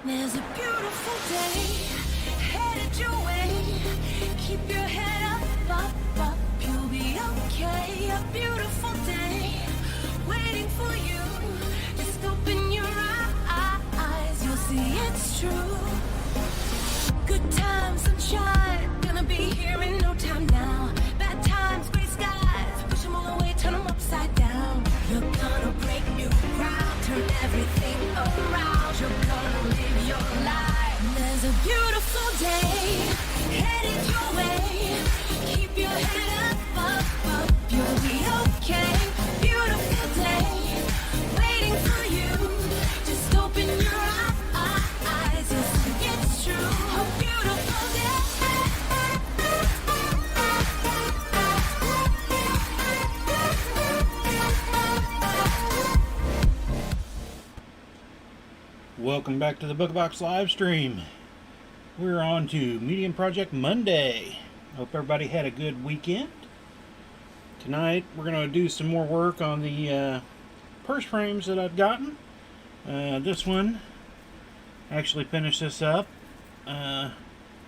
There's a beautiful day headed your way. Keep your head up, you'll be okay. A beautiful day waiting for you. Just open your eyes, you'll see it's true. Good times, sunshine, gonna be here in no time now. Bad times, gray skies, push them all away, turn them upside down. You're gonna break new ground, turn everything around. You're gonna live your life. There's a beautiful day headed your way. Keep your head up, you'll be okay. Beautiful day waiting for you. Just open your eyes, you'll see it's true. A beautiful day. Welcome back to the Booga Box live stream. We're on to Medium Project Monday. Hope everybody had a good weekend. Tonight we're going to do some more work on the purse frames that I've gotten. This one, actually finished this up.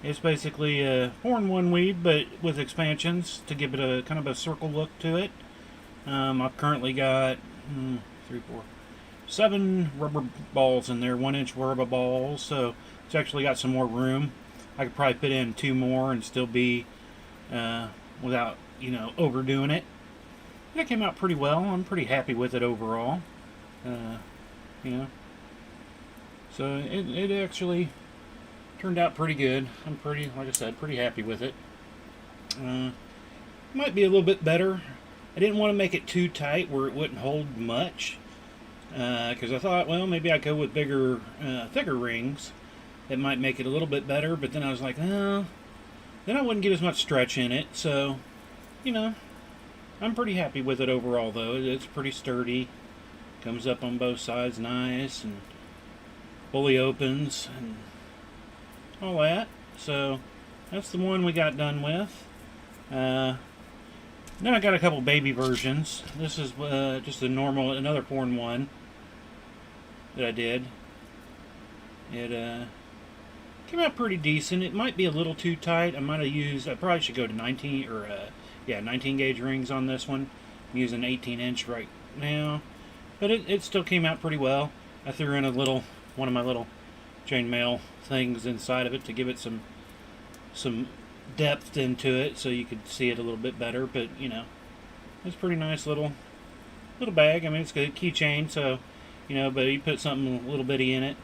It's basically a 4-in-1 weave, but with expansions to give it a kind of a circle look to it. I've currently got 7 rubber balls in there, 1-inch rubber balls, so it's actually got some more room. I could probably fit in 2 more and still be without, overdoing it. It came out pretty well. I'm pretty happy with it overall. So it actually turned out pretty good. I'm pretty, like I said, pretty happy with it. Might be a little bit better. I didn't want to make it too tight where it wouldn't hold much. Because I thought, well, maybe I'd go with bigger, thicker rings. It might make it a little bit better, but then I was like, oh, then I wouldn't get as much stretch in it. So, I'm pretty happy with it overall, though. It's pretty sturdy. Comes up on both sides nice and fully opens and all that. So, that's the one we got done with. Then I got a couple baby versions. This is just a normal, another 4-in-1 that I did. It came out pretty decent. It might be a little too tight. I probably should go to 19 gauge rings on this one. I'm using 18-inch right now, but it still came out pretty well. I threw in one of my little chainmail things inside of it to give it some depth into it so you could see it a little bit better, but it's a pretty nice little bag. I mean, it's a keychain, so but you put something a little bitty in it,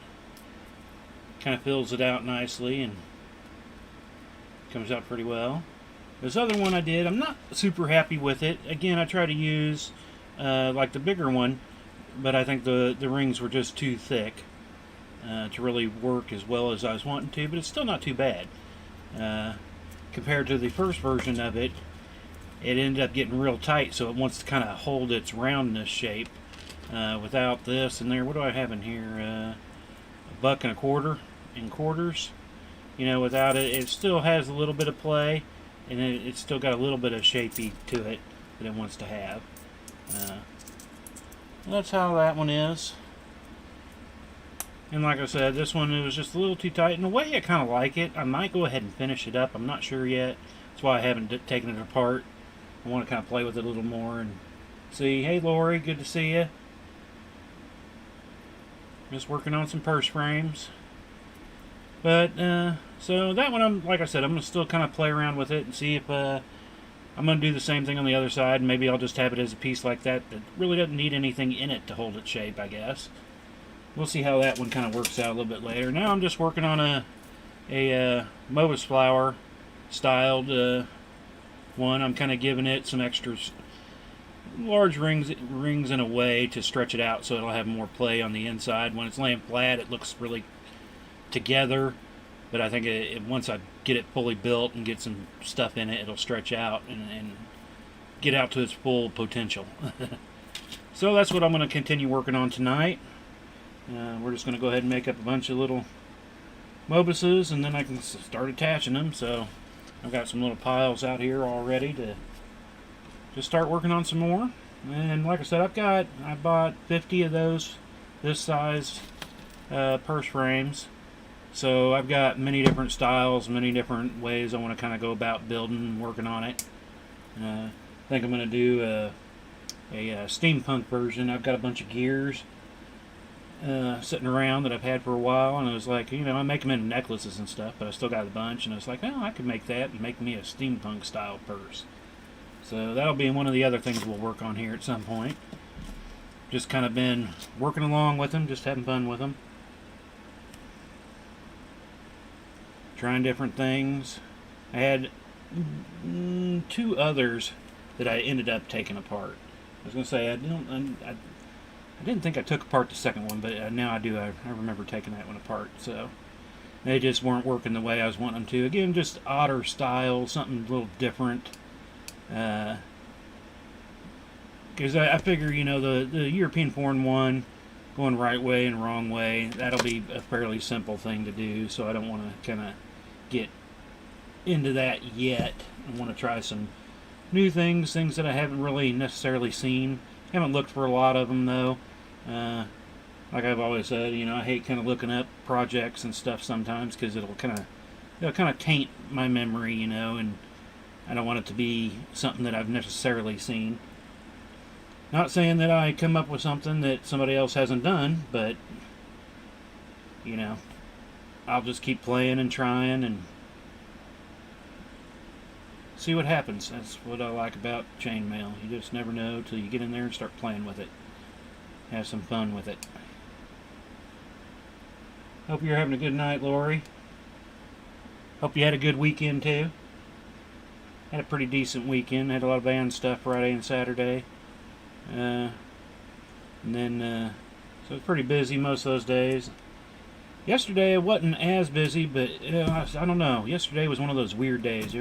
kind of fills it out nicely and comes out pretty well. This other one I did, I'm not super happy with it. Again, I try to use like the bigger one, but I think the rings were just too thick to really work as well as I was wanting to, but it's still not too bad. Compared to the first version of it, it ended up getting real tight, so it wants to kind of hold its roundness shape. Without this in there, what do I have in here? $1.25 in quarters. Without it, it still has a little bit of play, and it's still got a little bit of shapey to it that it wants to have. That's how that one is. And like I said, this one, it was just a little too tight. In a way, I kind of like it. I might go ahead and finish it up. I'm not sure yet. That's why I haven't taken it apart. I want to kind of play with it a little more and see. Hey, Lori, good to see you. Just working on some purse frames. But, so that one, like I said, I'm going to still kind of play around with it and see if I'm going to do the same thing on the other side. And maybe I'll just have it as a piece like that really doesn't need anything in it to hold its shape, I guess. We'll see how that one kind of works out a little bit later. Now I'm just working on a Mobus flower styled one. I'm kind of giving it some extra large rings in a way to stretch it out so it'll have more play on the inside. When it's laying flat, it looks really together, but I think once I get it fully built and get some stuff in it, it'll stretch out and get out to its full potential. So that's what I'm going to continue working on tonight. We're just going to go ahead and make up a bunch of little Mobuses, and then I can start attaching them. So I've got some little piles out here all ready to just start working on some more. And like I said, I bought 50 of those this size purse frames. So I've got many different styles, many different ways I want to kind of go about building, working on it. I think I'm going to do a steampunk version. I've got a bunch of gears sitting around that I've had for a while, and I was like, I make them into necklaces and stuff, but I still got a bunch, and I was like, oh, I could make that and make me a steampunk style purse. So that'll be one of the other things we'll work on here at some point. Just kind of been working along with them, just having fun with them. Trying different things. I had two others that I ended up taking apart. I was going to say, I didn't think I took apart the second one, but now I do. I remember taking that one apart. So they just weren't working the way I was wanting them to. Again, just odder style, something a little different. Because I figure, the European foreign one, going right way and wrong way, that'll be a fairly simple thing to do. So I don't want to kind of get into that yet. I want to try some new things that I haven't really necessarily seen. Haven't looked for a lot of them though. Like I've always said, I hate kind of looking up projects and stuff sometimes because it'll kind of taint my memory, and I don't want it to be something that I've necessarily seen. Not saying that I come up with something that somebody else hasn't done, but I'll just keep playing and trying and see what happens. That's what I like about chainmail. You just never know till you get in there and start playing with it. Have some fun with it. Hope you're having a good night, Lori. Hope you had a good weekend too. Had a pretty decent weekend. Had a lot of band stuff Friday and Saturday. And then, so it was pretty busy most of those days. Yesterday I wasn't as busy, but I don't know. Yesterday was one of those weird days.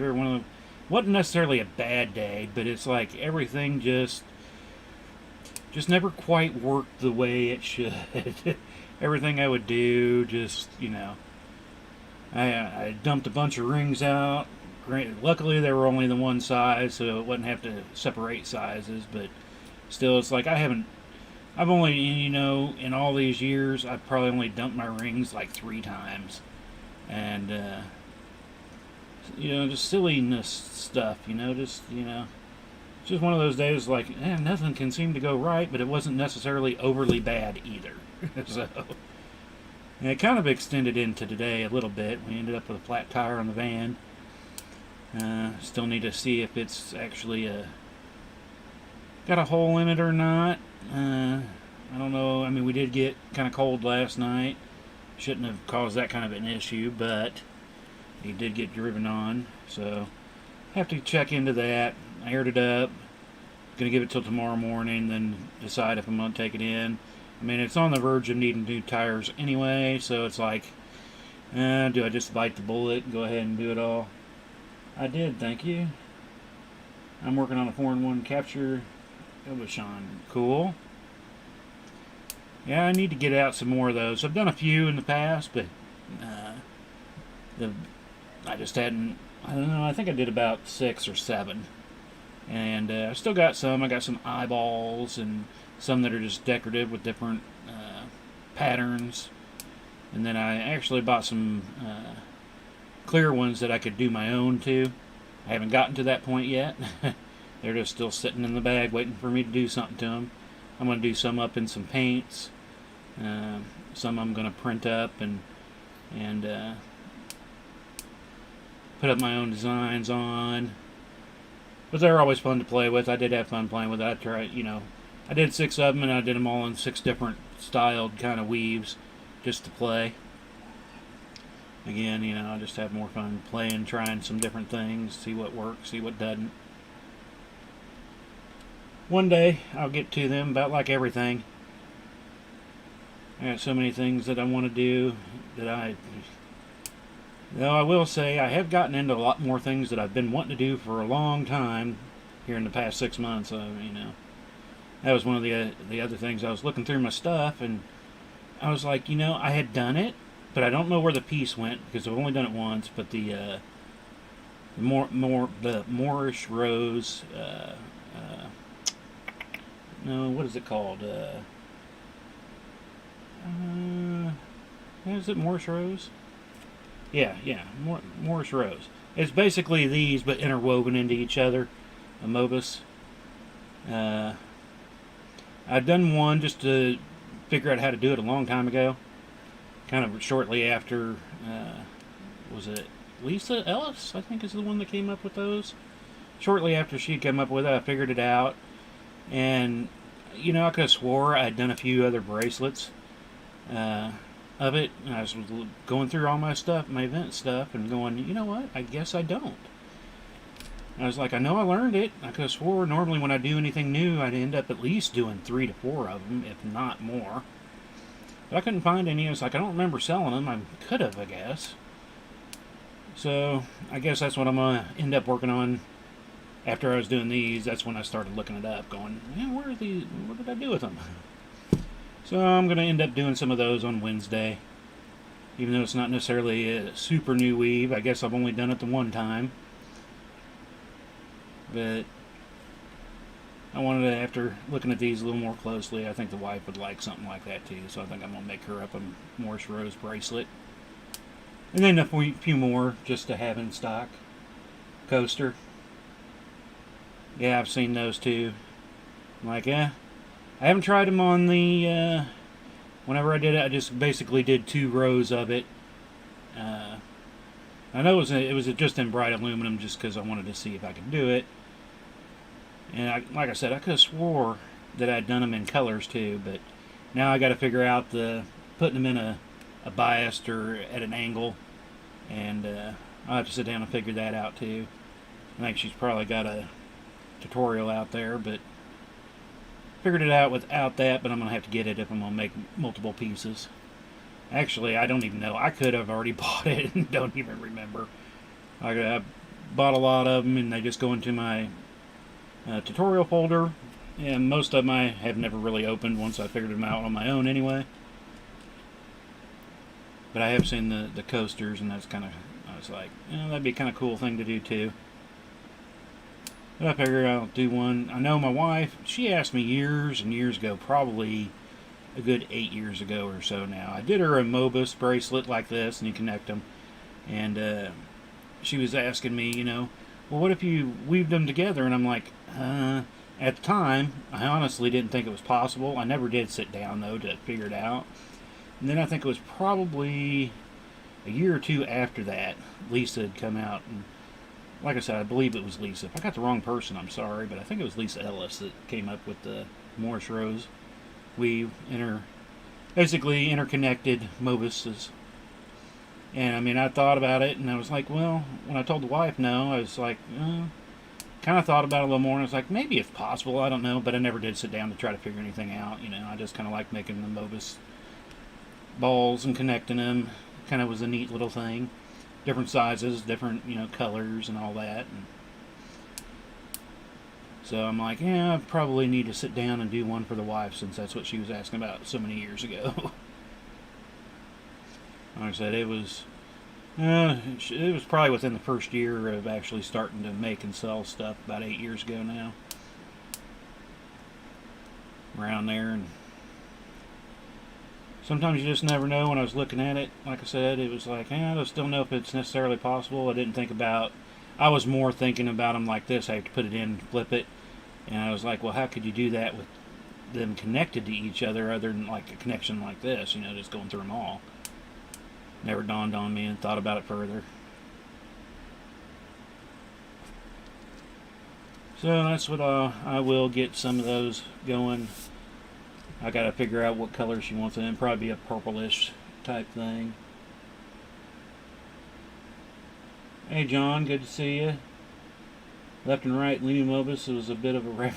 Wasn't necessarily a bad day, but it's like everything just never quite worked the way it should. Everything I would do, just I dumped a bunch of rings out. Luckily they were only the one size, so it wouldn't have to separate sizes, but still, it's like I've only, in all these years, I've probably only dumped my rings like 3 times. And, just silliness stuff, just one of those days like, nothing can seem to go right, but it wasn't necessarily overly bad either. So, and it kind of extended into today a little bit. We ended up with a flat tire on the van. Still need to see if it's actually got a hole in it or not. I don't know. I mean, we did get kind of cold last night. Shouldn't have caused that kind of an issue, but he did get driven on. So, have to check into that. I aired it up. Gonna give it till tomorrow morning, then decide if I'm gonna take it in. I mean, it's on the verge of needing new tires anyway, so it's like, do I just bite the bullet and go ahead and do it all? I did, thank you. I'm working on a 4-in-1 capture. Sean. Cool. Yeah, I need to get out some more of those. I've done a few in the past, but I just hadn't. I don't know. I think I did about 6 or 7, and I still got some. I got some eyeballs and some that are just decorative with different patterns, and then I actually bought some clear ones that I could do my own too. I haven't gotten to that point yet. They're just still sitting in the bag waiting for me to do something to them. I'm going to do some up in some paints. Some I'm going to print up and put up my own designs on. But they're always fun to play with. I did have fun playing with it. I did 6 of them, and I did them all in 6 different styled kind of weaves just to play. Again, I just have more fun playing, trying some different things, see what works, see what doesn't. One day, I'll get to them, about like everything. I got so many things that I want to do that though I will say, I have gotten into a lot more things that I've been wanting to do for a long time here in the past 6 months. That was one of the other things. I was looking through my stuff, and I was like, I had done it, but I don't know where the piece went, because I've only done it once, but the Moorish Rose, no, what is it called? Is it Moorish Rose? Yeah, Morris Rose. It's basically these, but interwoven into each other. A Mobus. I've done one just to figure out how to do it a long time ago. Kind of shortly after, was it Lisa Ellis? I think is the one that came up with those. Shortly after she came up with it, I figured it out. And, I could have swore I'd done a few other bracelets of it. And I was going through all my stuff, my event stuff, and going, you know what? I guess I don't. I was like, I know I learned it. I could have swore normally when I do anything new, I'd end up at least doing 3 to 4 of them, if not more. But I couldn't find any. I was like, I don't remember selling them. I could have, I guess. So, I guess that's what I'm going to end up working on. After I was doing these, that's when I started looking it up, going, where are these? What did I do with them? So I'm going to end up doing some of those on Wednesday. Even though it's not necessarily a super new weave. I guess I've only done it the one time. But I wanted to, after looking at these a little more closely, I think the wife would like something like that too. So I think I'm going to make her up a Morris Rose bracelet. And then a few more just to have in stock. Coaster. Yeah, I've seen those too. I'm like, I haven't tried them on the, whenever I did it, I just basically did 2 rows of it. I know it was just in bright aluminum just because I wanted to see if I could do it. And like I said, I could have swore that I'd done them in colors too, but now I got to figure out putting them in a biased or at an angle, and I'll have to sit down and figure that out too. I think she's probably got a tutorial out there, but figured it out without that, but I'm going to have to get it if I'm going to make multiple pieces. Actually, I don't even know. I could have already bought it and don't even remember. I bought a lot of them, and they just go into my tutorial folder, and most of them I have never really opened once I figured them out on my own anyway. But I have seen the coasters, and that's kind of, I was like, that'd be kind of cool thing to do too. But I figure I'll do one. I know my wife, she asked me years and years ago, probably a good 8 years ago or so now. I did her a Mobus bracelet like this, and you connect them. And she was asking me, well, what if you weaved them together? And I'm like, at the time, I honestly didn't think it was possible. I never did sit down, though, to figure it out. And then I think it was probably a year or two after that, Lisa had come out. And like I said, I believe it was Lisa. If I got the wrong person, I'm sorry, but I think it was Lisa Ellis that came up with the Morris Rose weave, basically interconnected Mobuses. And I mean, I thought about it, and I was like, well, when I told the wife no, I was like, kind of thought about it a little more, and I was like, maybe it's possible, I don't know, but I never did sit down to try to figure anything out. I just kind of like making the Mobus balls and connecting them. Kind of was a neat little thing. Different sizes, different, colors and all that. And so I'm like, I probably need to sit down and do one for the wife, since that's what she was asking about so many years ago. Like I said, it was probably within the first year of actually starting to make and sell stuff, about 8 years ago now. Around there. And sometimes you just never know. When I was looking at it, like I said, it was like, I don't still know if it's necessarily possible. I didn't think about, I was more thinking about them like this. I have to put it in, flip it. And I was like, well, how could you do that with them connected to each other than like a connection like this, just going through them all. Never dawned on me, and thought about it further. So that's what I will get some of those going. I gotta figure out what color she wants it in. Probably be a purplish type thing. Hey John, good to see you. Left and right, Lena Mobus. It was a bit of a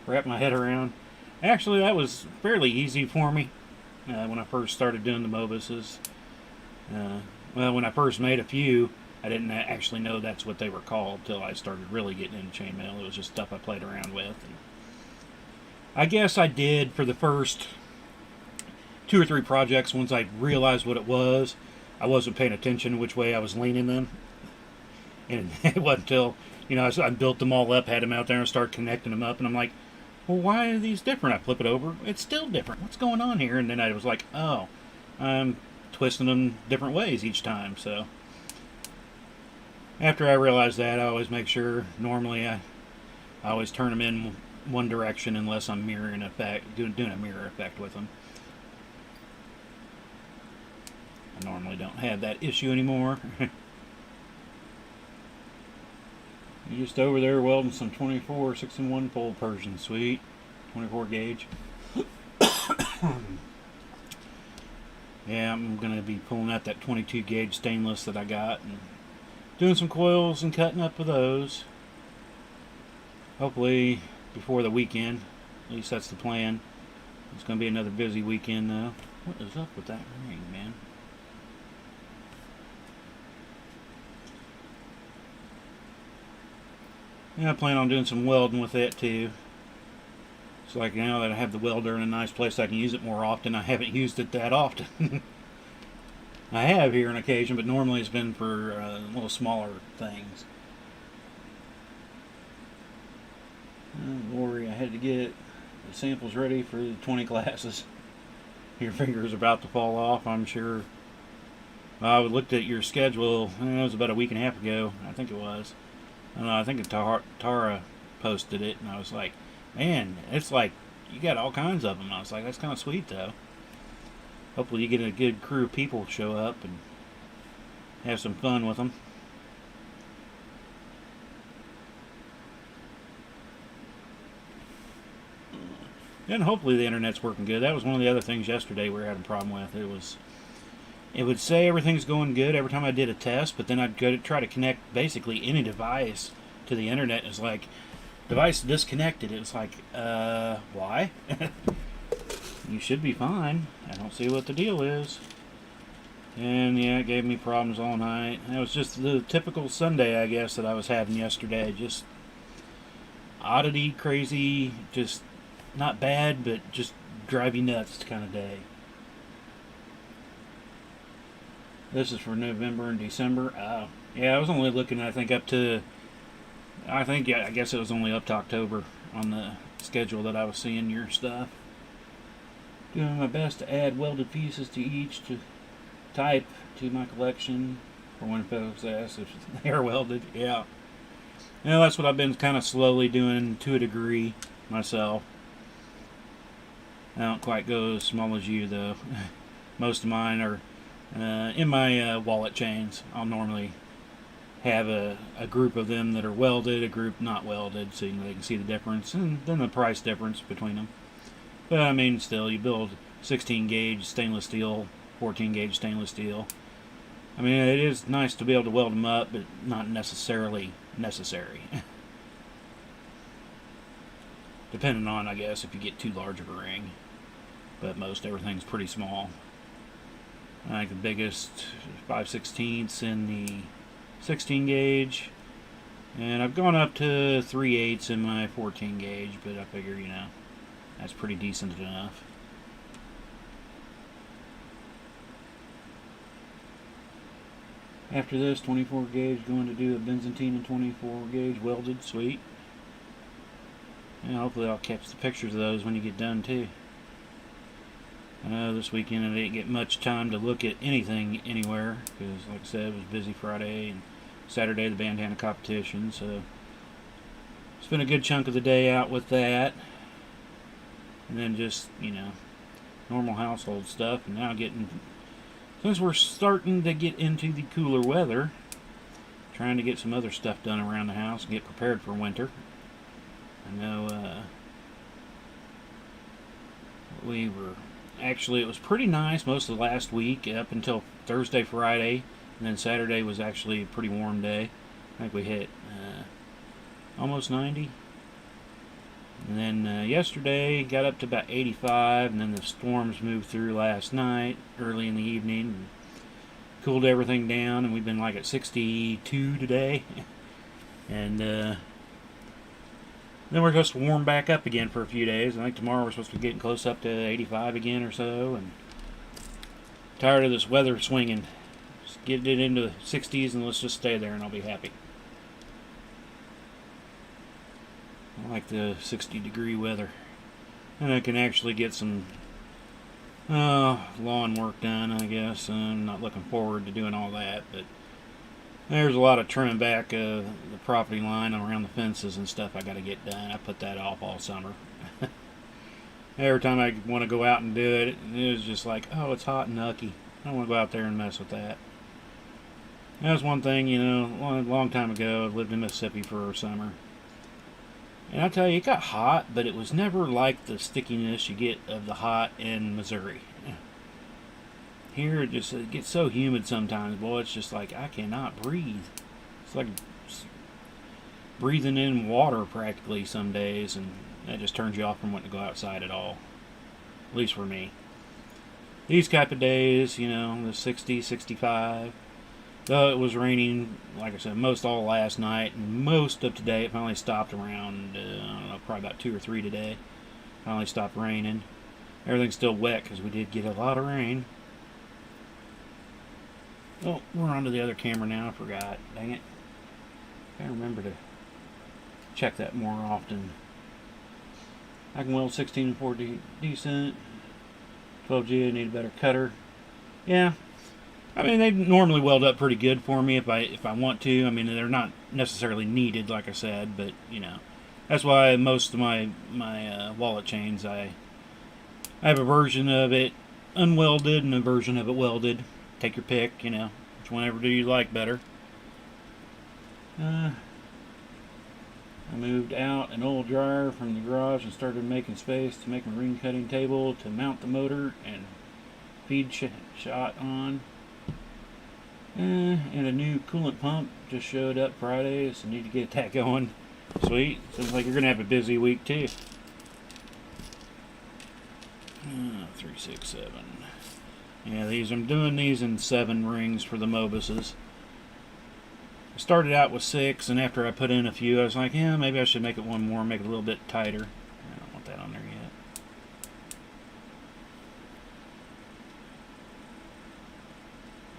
wrap my head around. Actually, that was fairly easy for me when I first started doing the Mobuses. Well, when I first made a few, I didn't actually know that's what they were called till I started really getting into chainmail. It was just stuff I played around with. And I guess I did for the first 2 or 3 projects. Once I realized what it was, I wasn't paying attention to which way I was leaning them. And it wasn't until, I built them all up, had them out there, and started connecting them up. And I'm like, well, why are these different? I flip it over. It's still different. What's going on here? And then I was like, oh, I'm twisting them different ways each time. So after I realize that, I always make sure, normally I always turn them in one direction unless I'm mirroring effect, doing a mirror effect with them. I normally don't have that issue anymore. You're just over there welding some 24 6-in-1 pole Persian, sweet, 24 gauge. Yeah, I'm going to be pulling out that 22 gauge stainless that I got and doing some coils and cutting up with those. Hopefully before the weekend. At least that's the plan. It's going to be another busy weekend though. What is up with that ring, man? Yeah, I plan on doing some welding with it too. It's like now that I have the welder in a nice place, I can use it more often. I haven't used it that often. I have here on occasion, but normally it's been for little smaller things. Oh, Lori, I had to get the samples ready for the 20 classes. Your finger's about to fall off, I'm sure. I looked at your schedule, it was about a week and a half ago, I think it was. I don't know, I think Tara posted it, and I was like, man, it's like you got all kinds of them. I was like, that's kind of sweet though. Hopefully you get a good crew of people show up and have some fun with them. And hopefully the internet's working good. That was one of the other things yesterday we were having a problem with. It would say everything's going good every time I did a test, but then I'd go to try to connect basically any device to the internet. It's like, device disconnected. It's like, why? You should be fine. I don't see what the deal is. And yeah, it gave me problems all night. It was just the typical Sunday, I guess, that I was having yesterday. Just oddity, crazy, just not bad, but just drive you nuts kind of day. This is for November and December. Yeah, I was only looking, I think, up to, I guess it was only up to October on the schedule that I was seeing your stuff. Doing my best to add welded pieces to each to type to my collection for when folks ask if they're welded. Yeah. You know, that's what I've been kind of slowly doing to a degree myself. I don't quite go as small as you, though. Most of mine are in my wallet chains. I'll normally have a group of them that are welded, a group not welded, so they can see the difference, and then the price difference between them. But I mean, still, you build 16 gauge stainless steel, 14 gauge stainless steel. I mean, it is nice to be able to weld them up, but not necessarily necessary. Depending on, I guess, if you get too large of a ring. But most everything's pretty small. I think the biggest 5/16 in the 16 gauge. And I've gone up to 3/8 in my 14 gauge, but I figure, you know, that's pretty decent enough. After this, 24 gauge, going to do a Byzantine and 24 gauge welded, sweet. And hopefully I'll catch the pictures of those when you get done too. I know this weekend I didn't get much time to look at anything anywhere, because like I said, it was busy Friday and Saturday the bandana competition, so spent a good chunk of the day out with that. And then just, you know, normal household stuff. And now since we're starting to get into the cooler weather, trying to get some other stuff done around the house and get prepared for winter. I know it was pretty nice most of the last week up until Thursday, Friday, and then Saturday was actually a pretty warm day. I think we hit almost 90. And then yesterday got up to about 85, and then the storms moved through last night, early in the evening, and cooled everything down, and we've been like at 62 today. And then we're supposed to warm back up again for a few days. I think tomorrow we're supposed to be getting close up to 85 again or so, and tired of this weather swinging. Just get it into the 60s and let's just stay there and I'll be happy. I like the 60-degree weather. And I can actually get some lawn work done, I guess. I'm not looking forward to doing all that, but there's a lot of trimming back the property line around the fences and stuff I got to get done. I put that off all summer. Every time I want to go out and do it, it was just like, oh, it's hot and nucky. I don't want to go out there and mess with that. That was one thing, you know, a long time ago. I lived in Mississippi for a summer. And I tell you, it got hot, but it was never like the stickiness you get of the hot in Missouri. Here, it gets so humid sometimes, boy, it's just like I cannot breathe. It's like breathing in water practically some days, and that just turns you off from wanting to go outside at all. At least for me. These type of days, you know, the 60, 65. Though it was raining, like I said, most all last night, and most of today. It finally stopped around, I don't know, probably about 2 or 3 today. Finally stopped raining. Everything's still wet because we did get a lot of rain. Oh, we're onto the other camera now. I forgot. Dang it. Gotta remember to check that more often. I can weld 16-4 decent. 12G, I need a better cutter. Yeah. I mean, they normally weld up pretty good for me if I want to. I mean, they're not necessarily needed, like I said, but, you know. That's why most of my wallet chains, I have a version of it unwelded and a version of it welded. Take your pick, you know, which whenever do you like better. I moved out an old dryer from the garage and started making space to make a ring cutting table to mount the motor and feed shot on. And a new coolant pump just showed up Friday, so need to get that going. Sweet. Sounds like you're going to have a busy week too. 367. Yeah, I'm doing these in 7 rings for the Mobises. I started out with 6, and after I put in a few, I was like, yeah, maybe I should make it one more, make it a little bit tighter. I don't want that on there yet.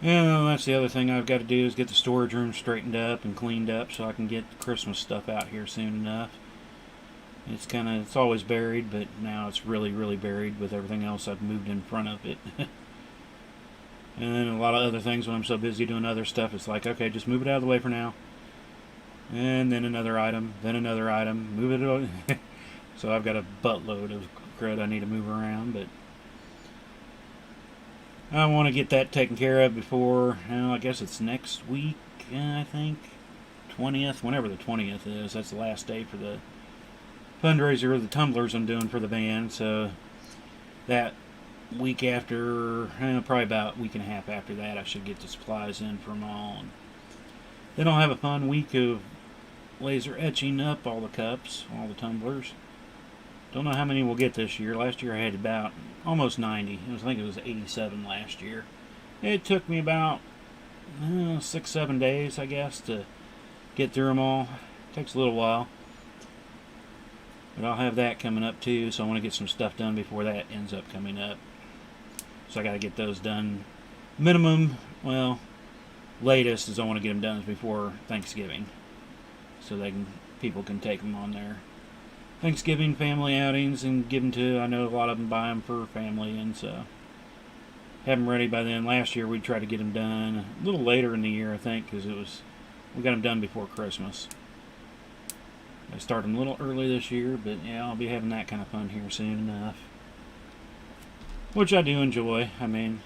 Yeah, that's the other thing I've got to do is get the storage room straightened up and cleaned up so I can get the Christmas stuff out here soon enough. It's always buried, but now it's really, really buried with everything else I've moved in front of it. And then a lot of other things when I'm so busy doing other stuff, it's like, okay, just move it out of the way for now. And then another item, move it over. So I've got a buttload of crud I need to move around, but I want to get that taken care of before, I guess it's next week, I think. 20th, whenever the 20th is. That's the last day for the fundraiser of the tumblers I'm doing for the band. So that week after, probably about a week and a half after that, I should get the supplies in for them all. And then I'll have a fun week of laser etching up all the cups, all the tumblers. Don't know how many we'll get this year. Last year I had about almost 90. I think it was 87 last year. It took me about 6-7 days, I guess, to get through them all. It takes a little while. But I'll have that coming up too, so I want to get some stuff done before that ends up coming up. So I got to get those done. Minimum, well, latest is I want to get them done before Thanksgiving, so people can take them on their Thanksgiving family outings and give them to. I know a lot of them buy them for family, and so have them ready by then. Last year we tried to get them done a little later in the year, I think, because we got them done before Christmas. I started them a little early this year, but yeah, I'll be having that kind of fun here soon enough. Which I do enjoy. I mean,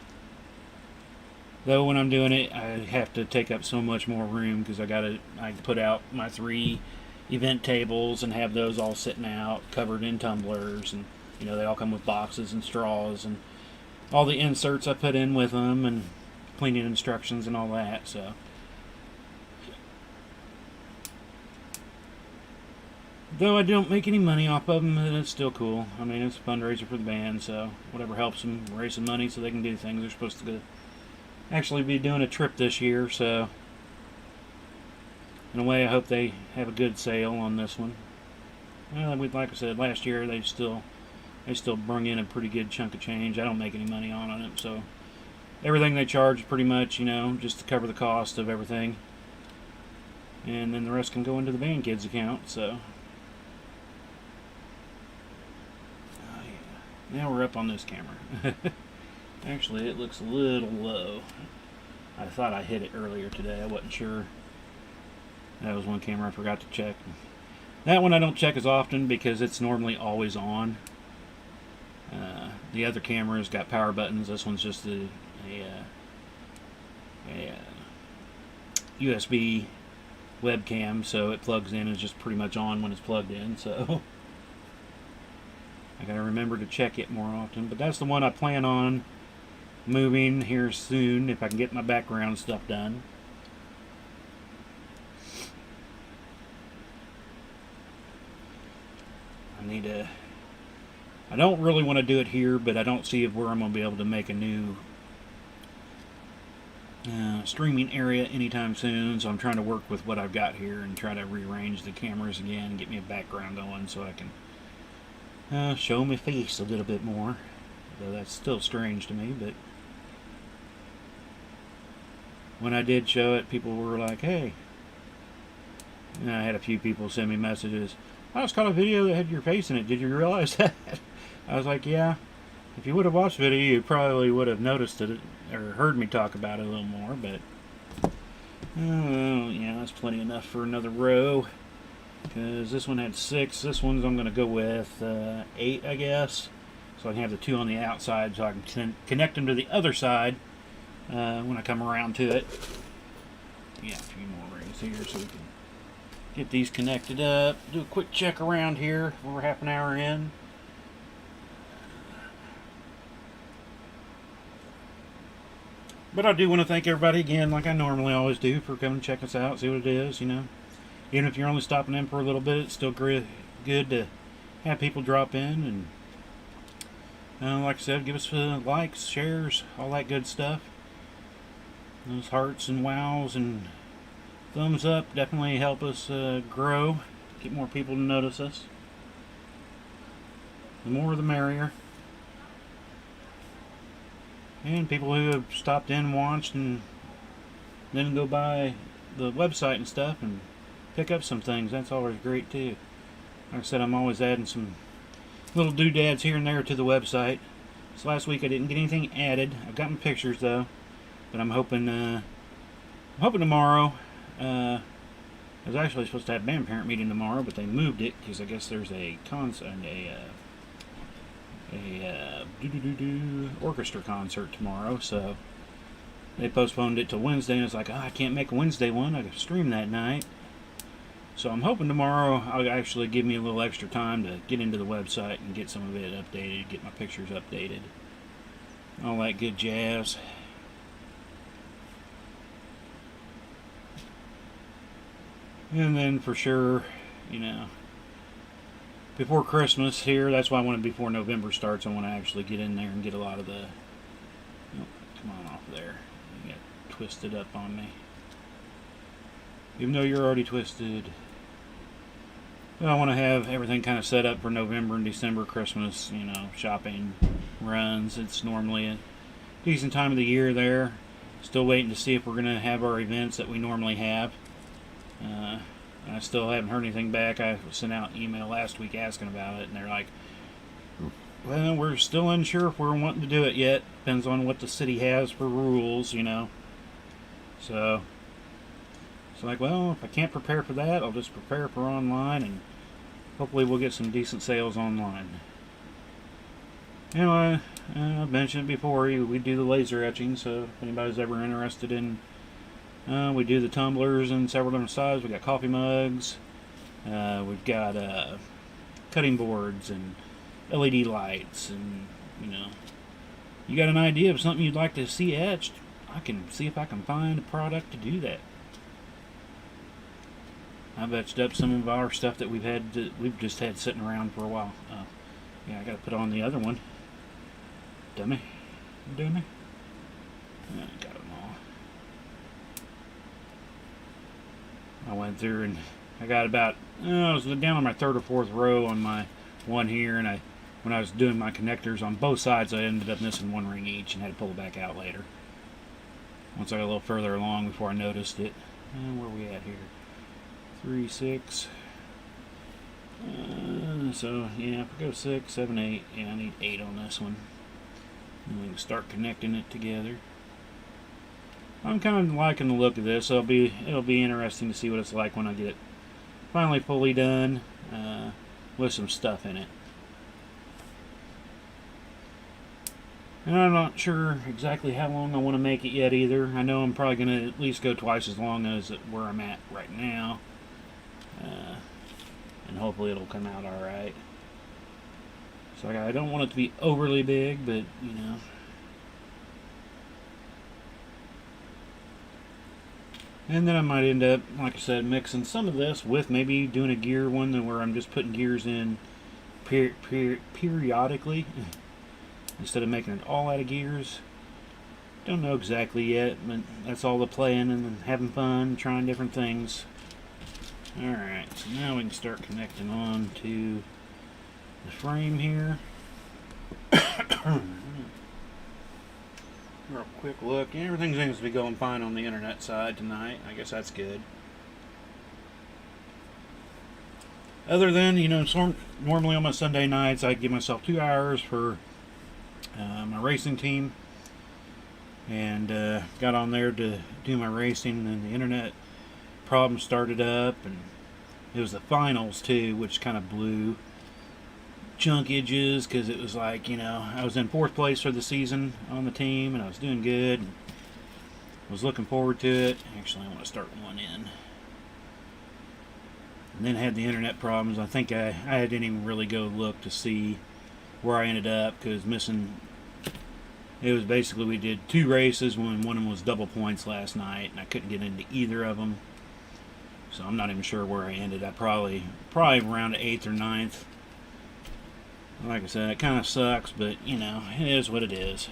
though when I'm doing it, I have to take up so much more room because I put out my 3 event tables and have those all sitting out, covered in tumblers, and they all come with boxes and straws and all the inserts I put in with them and cleaning instructions and all that. So. Though I don't make any money off of them, it's still cool. I mean, it's a fundraiser for the band, so whatever helps them raise some money so they can do things. They're supposed to actually be doing a trip this year, so in a way I hope they have a good sale on this one. Well, like I said, last year they still bring in a pretty good chunk of change. I don't make any money on it, so everything they charge pretty much, just to cover the cost of everything. And then the rest can go into the band kids account, so. Now we're up on this camera. Actually, it looks a little low. I thought I hit it earlier today. I wasn't sure. That was one camera I forgot to check. That one I don't check as often because it's normally always on. The other camera's got power buttons. This one's just a USB webcam, so it plugs in and is just pretty much on when it's plugged in. So I gotta remember to check it more often. But that's the one I plan on moving here soon if I can get my background stuff done. I don't really want to do it here, but I don't see where I'm going to be able to make a new streaming area anytime soon, so I'm trying to work with what I've got here and try to rearrange the cameras again and get me a background going so I can show my face a little bit more, though that's still strange to me. But when I did show it, people were like, hey, and I had a few people send me messages, I just caught a video that had your face in it, did you realize that? I was like, yeah, if you would have watched the video, you probably would have noticed it or heard me talk about it a little more. But oh yeah, that's plenty enough for another row, because this one had 6. This one's I'm going to go with 8, I guess, so I can have the 2 on the outside so I can connect them to the other side when I come around to it. Yeah, a few more rings here so we can get these connected up. Do a quick check around here. We're half an hour in. But I do want to thank everybody again, like I normally always do, for coming to check us out, see what it is, you know. Even if you're only stopping in for a little bit, it's still good to have people drop in. And like I said, give us likes, shares, all that good stuff. Those hearts and wows and thumbs up definitely help us grow, get more people to notice us. The more the merrier. And people who have stopped in and watched and then go by the website and stuff and pick up some things, that's always great too. Like I said, I'm always adding some little doodads here and there to the website. This last week I didn't get anything added. I've gotten pictures though, but I'm hoping tomorrow. I was actually supposed to have band parent meeting tomorrow, but they moved it because I guess there's a orchestra concert tomorrow, so they postponed it till Wednesday, and it's like, I can't make a Wednesday one, I can stream that night. So I'm hoping tomorrow I'll actually give me a little extra time to get into the website and get some of it updated, get my pictures updated, all that good jazz. And then for sure, you know, before Christmas here, that's why I want it before November starts. I want to actually get in there and get a lot of the... Oh, come on off there. You got twisted up on me. Even though you're already twisted. Well, I want to have everything kind of set up for November and December, Christmas, you know, shopping runs. It's normally a decent time of the year there. Still waiting to see if we're going to have our events that we normally have. I still haven't heard anything back. I sent out an email last week asking about it, and they're like, well, we're still unsure if we're wanting to do it yet. Depends on what the city has for rules, you know. So it's like, well, if I can't prepare for that, I'll just prepare for online, and hopefully we'll get some decent sales online. Anyway, I've mentioned it before, we do the laser etching, so if anybody's ever interested in... we do the tumblers in several different sizes. We got coffee mugs. We've got cutting boards and LED lights, and you know, you got an idea of something you'd like to see etched, I can see if I can find a product to do that. I've etched up some of our stuff that we've just had sitting around for a while. Yeah, I got to put on the other one. Dummy. Dummy. Got them all. I went through and I got about, I was down on my 3rd or 4th row on my one here, and when I was doing my connectors on both sides, I ended up missing one ring each and had to pull it back out later. Once I got a little further along before I noticed it. Where are we at here? 3, 6. So, yeah, if we go 6, 7, 8, yeah, I need 8 on this one. And we can start connecting it together. I'm kind of liking the look of this. It'll be interesting to see what it's like when I get it finally fully done with some stuff in it. And I'm not sure exactly how long I want to make it yet either. I know I'm probably going to at least go twice as long as where I'm at right now. And hopefully it'll come out alright. So I don't want it to be overly big, but you know. And then I might end up, like I said, mixing some of this with maybe doing a gear one where I'm just putting gears in periodically instead of making it all out of gears. Don't know exactly yet, but that's all the playing and having fun, trying different things. Alright, so now we can start connecting on to the frame here. Real quick look. Everything seems to be going fine on the internet side tonight. I guess that's good. Other than, you know, normally on my Sunday nights I give myself 2 hours for my racing team. And got on there to do my racing, and the internet problem started up, and it was the finals too, which kind of blew chunkages because it was like, you know, I was in 4th place for the season on the team and I was doing good and was looking forward to it. Actually, I want to start one in. And then had the internet problems. I think I didn't even really go look to see where I ended up because missing. It was basically we did 2 races when one of them was double points last night, and I couldn't get into either of them. So I'm not even sure where I ended. I probably around the 8th or 9th. Like I said, it kind of sucks, but you know, it is what it is.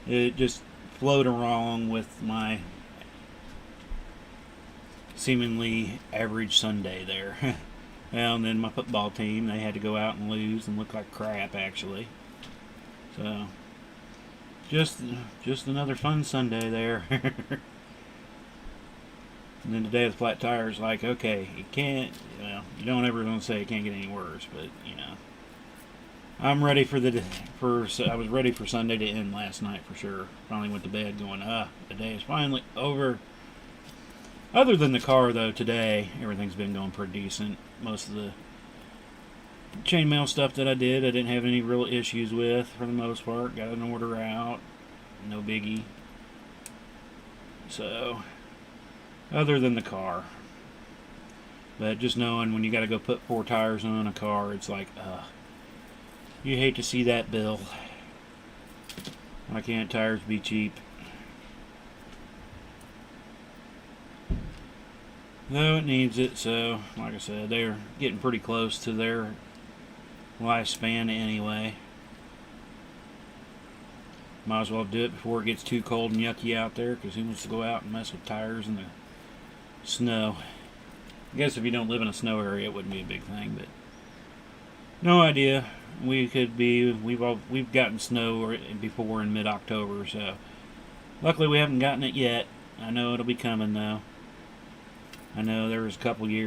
It just flowed along with my seemingly average Sunday there. Well, and then my football team, they had to go out and lose and look like crap, actually. So, just another fun Sunday there. And then today with flat tires, like, okay, it can't, well, you don't ever want to say it can't get any worse, but, you know. I'm ready I was ready for Sunday to end last night for sure. Finally went to bed going, the day is finally over. Other than the car, though, today, everything's been going pretty decent. Most of the chainmail stuff that I didn't have any real issues with for the most part. Got an order out. No biggie. So, other than the car. But just knowing when you got to go put 4 tires on a car, it's like, you hate to see that bill. Why can't tires be cheap? Though it needs it, so, like I said, they're getting pretty close to their lifespan anyway. Might as well do it before it gets too cold and yucky out there, because who wants to go out and mess with tires in the snow? I guess if you don't live in a snow area, it wouldn't be a big thing, but no idea. We've gotten snow before in mid-October, so luckily we haven't gotten it yet. I know it'll be coming though. I know there was a couple years